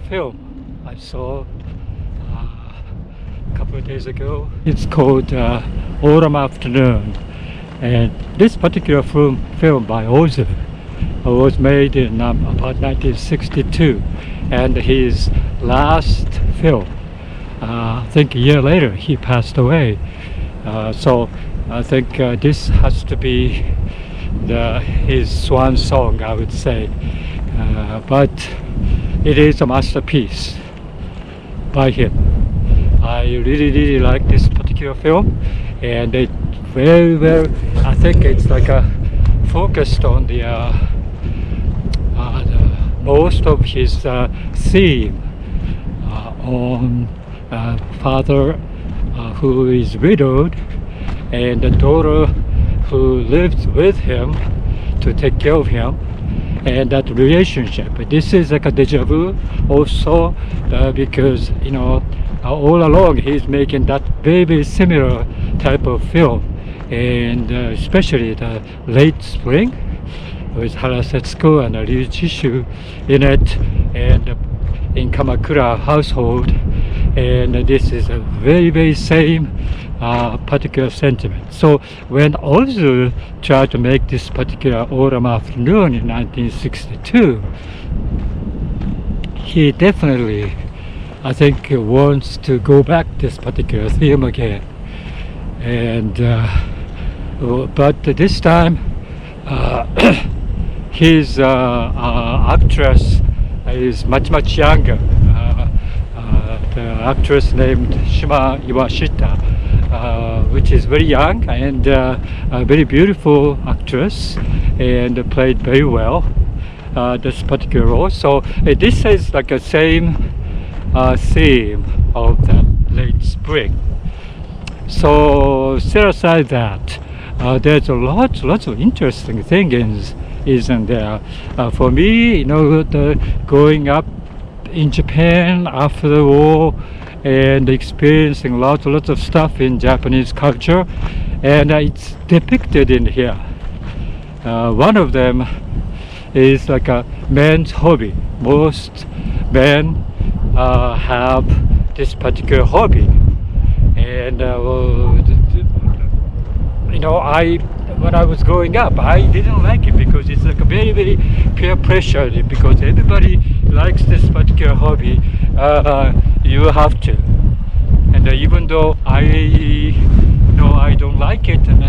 film I saw a couple of days ago. It's called Autumn Afternoon, and this particular film by Ozu was made in about 1962, and his last film, I think a year later, he passed away. So I think this has to be his swan song, I would say. But it is a masterpiece by him. I really like this particular film, and it very I think it's like focused on the most of his theme on father who is widowed and a daughter who lives with him to take care of him, and that relationship. This is like a deja vu also, because all along he's making that very similar type of film, and especially the late spring with Hara Setsuko and Ryu Chishu in it, and in Kamakura household, and this is a very same particular sentiment. So when Ozu tried to make this particular Autumn Afternoon in 1962, he definitely, I think, wants to go back this particular theme again, and but this time his actress is much younger. The actress named Shima Iwashita, which is very young and a very beautiful actress, and played very well this particular role. So this is like a same theme of the late spring. So set aside that, there's lots of interesting things isn't there. For me, growing up in Japan after the war and experiencing lots of stuff in Japanese culture, and it's depicted in here. One of them is like a man's hobby. Most men have this particular hobby, and when I was growing up, I didn't like it because it's like a very peer pressure, because everybody likes this particular hobby, you have to. And even though I don't like it, and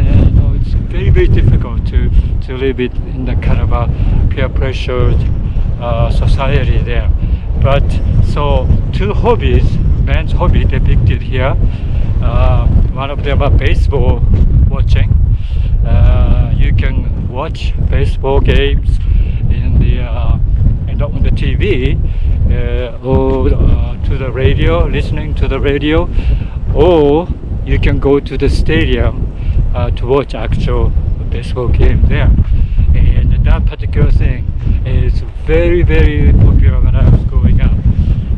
it's very difficult to live it in the kind of a peer pressured society there. But so two hobbies, men's hobby depicted here. One of them are baseball watching. You can watch baseball games on the TV, or to the radio, listening to the radio, or you can go to the stadium to watch actual baseball game there. And that particular thing is very popular when I was growing up,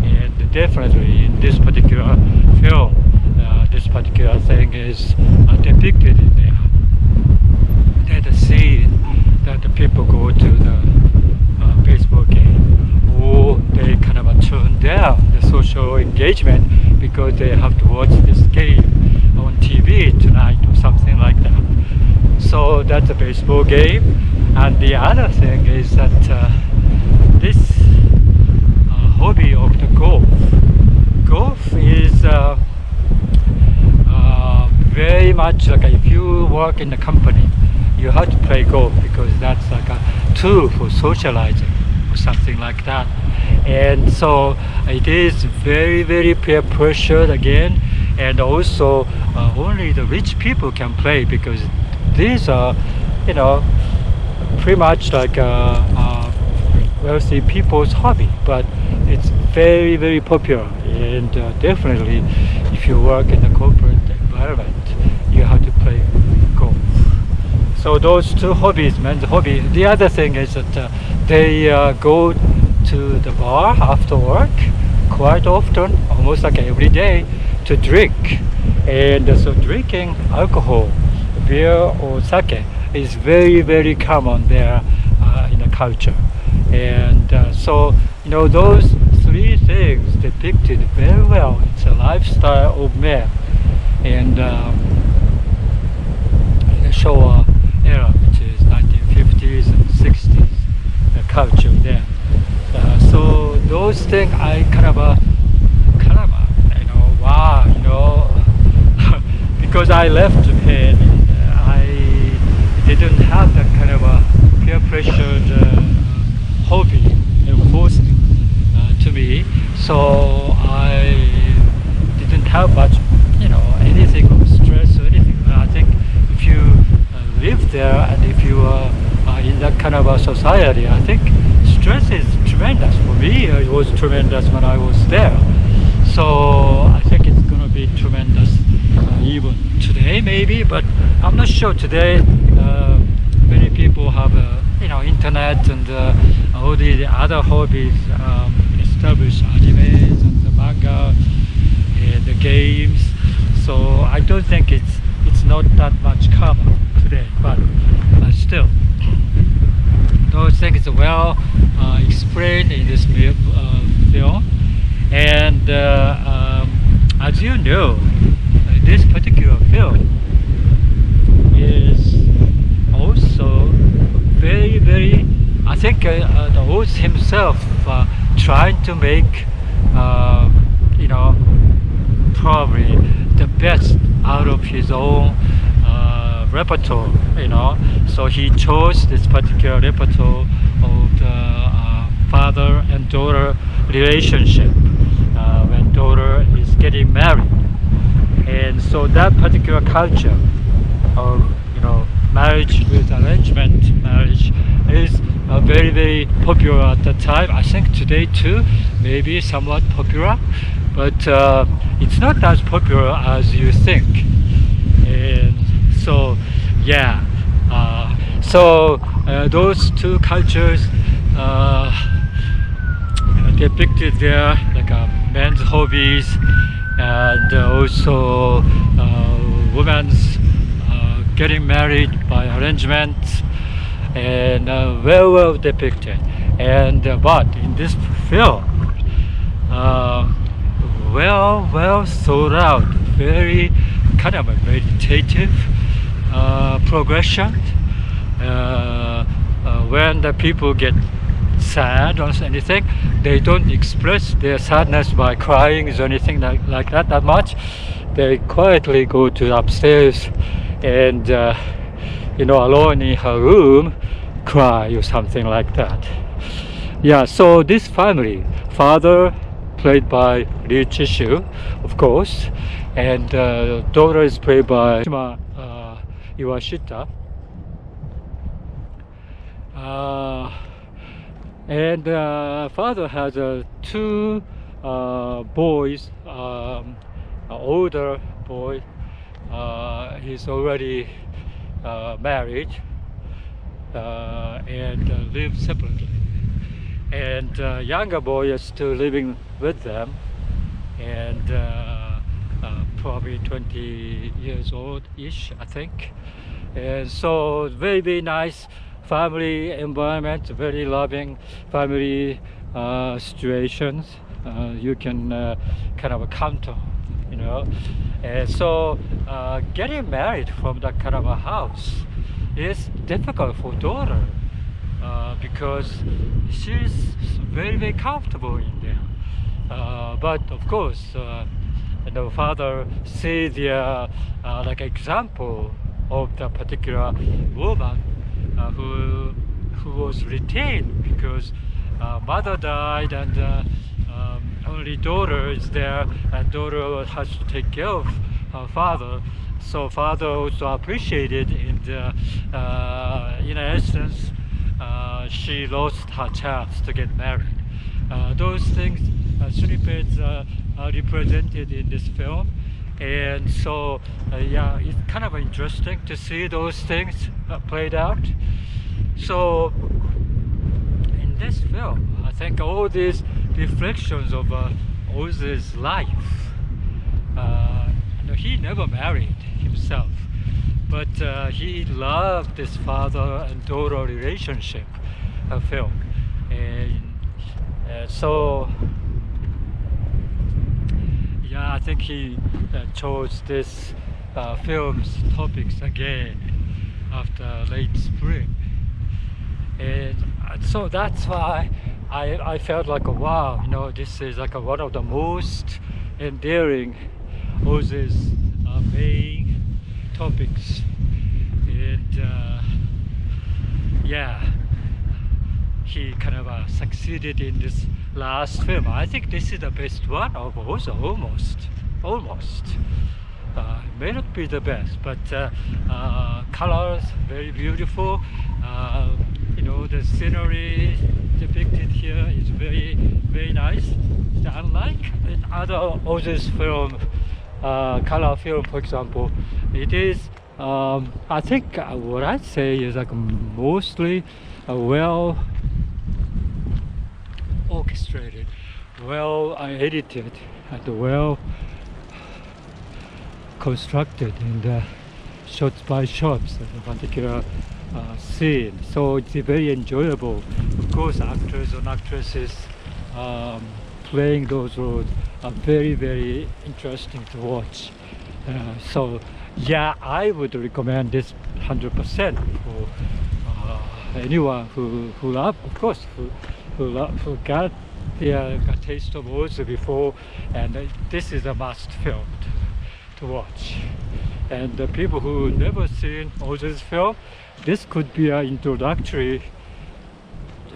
and definitely in this particular film, this particular thing is depicted in there. There's a scene that the people go to the baseball game, or they kind of turn down the social engagement because they have to watch this game on TV tonight or something like that. So that's a baseball game. And the other thing is that this hobby of the golf is very much like if you work in a company, you have to play golf because that's like a tool for socializing or something like that. And so it is very peer pressured again, and also only the rich people can play, because these are pretty much like wealthy people's hobby, but it's very popular. And definitely if you work in a corporate environment, you have to play golf. So those two hobbies, men's hobby. The other thing is that they go to the bar after work quite often, almost like every day, to drink. And so drinking alcohol, beer or sake, is very common there in the culture. And so those three things depicted very well. It's a lifestyle of man, and in the Showa era, which is 1950s and 60s, the culture there. So those things I wow, because I left Japan, I didn't have that kind of a peer pressured hobby enforced to me, so I didn't have much, anything of stress or anything. I think if you live there and if you are in that kind of a society, I think stress is tremendous. For me, it was tremendous when I was there. So I think it's going to be tremendous even today, maybe, but I'm not sure today. Many people have, internet and all the other hobbies, established animes and the manga and the games. So I don't think it's not that much common today, but still, those things are well explained in this film. And as you know, this particular film is also very, very, I think the Ozu himself trying to make, probably the best out of his own repertoire, So he chose this particular repertoire of the father and daughter relationship when daughter is getting married. And so that particular culture of marriage with arrangement marriage is very, very popular at the time. I think today too, maybe somewhat popular, but it's not as popular as you think. And so yeah, those two cultures depicted there, like men's hobbies and also women's getting married by arrangement, and well depicted. And but in this film, well thought out, very kind of a meditative progression. When the people get sad or anything, they don't express their sadness by crying or anything like that much. They quietly go to upstairs and alone in her room cry or something like that. Yeah, so this family, father played by Ryu Chishu, of course, and daughter is played by Shima Iwashita. And father has two boys, older boy, he's already married and lives separately, and younger boy is still living with them, and probably 20 years old-ish, I think. And so very, very nice family environment, very loving family situations. You can kind of counter, and so getting married from that kind of a house is difficult for daughter because she's very, very comfortable in there. But of course, the father sees the like example of the particular woman who was retained because mother died and only daughter is there, and daughter has to take care of her father. So father also appreciated in essence she lost her chance to get married. Those things snippets are represented in this film, and so yeah, it's kind of interesting to see those things played out. So in this film, I think all these reflections of Ozu's life. He never married himself, but he loved this father and daughter relationship film, and so I think he chose this film's topics again after late spring, and so that's why I felt like, wow, you know, this is like one of the most endearing Ozu's main topics, and yeah, he kind of succeeded in this last film. I think this is the best one of Ozu, almost. May not be the best, but colors very beautiful. You know, the scenery depicted here is very nice. It's unlike in other Ozu's film, color film, for example. It is, I think, what I'd say is like mostly well orchestrated, well edited, and well constructed in the shots by shots of a particular scene. So it's very enjoyable. Of course, actors and actresses playing those roles are very interesting to watch. So yeah, I would recommend this 100% for anyone who love, of course, who got a taste of Ozu before, and this is a must film to watch. And the people who never seen Ozu's film, this could be an introductory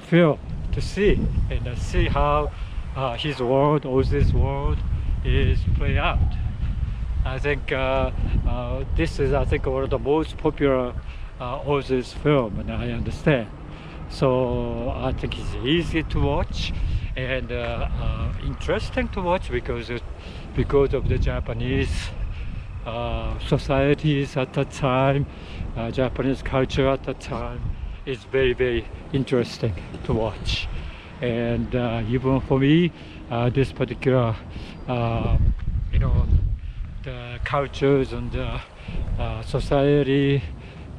film to see, and see how his world, Ozu's world, is play out. I think this is, I think, one of the most popular Ozu's film, and I understand. So I think it's easy to watch and interesting to watch because of the Japanese societies at that time, Japanese culture at that time is very interesting to watch. And even for me, this particular, you know, the cultures and the society,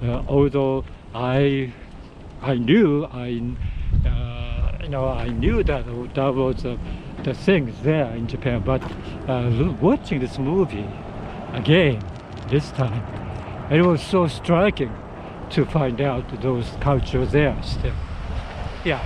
although I knew that was the things there in Japan, but watching this movie again this time, it was so striking to find out those cultures there still. Yeah.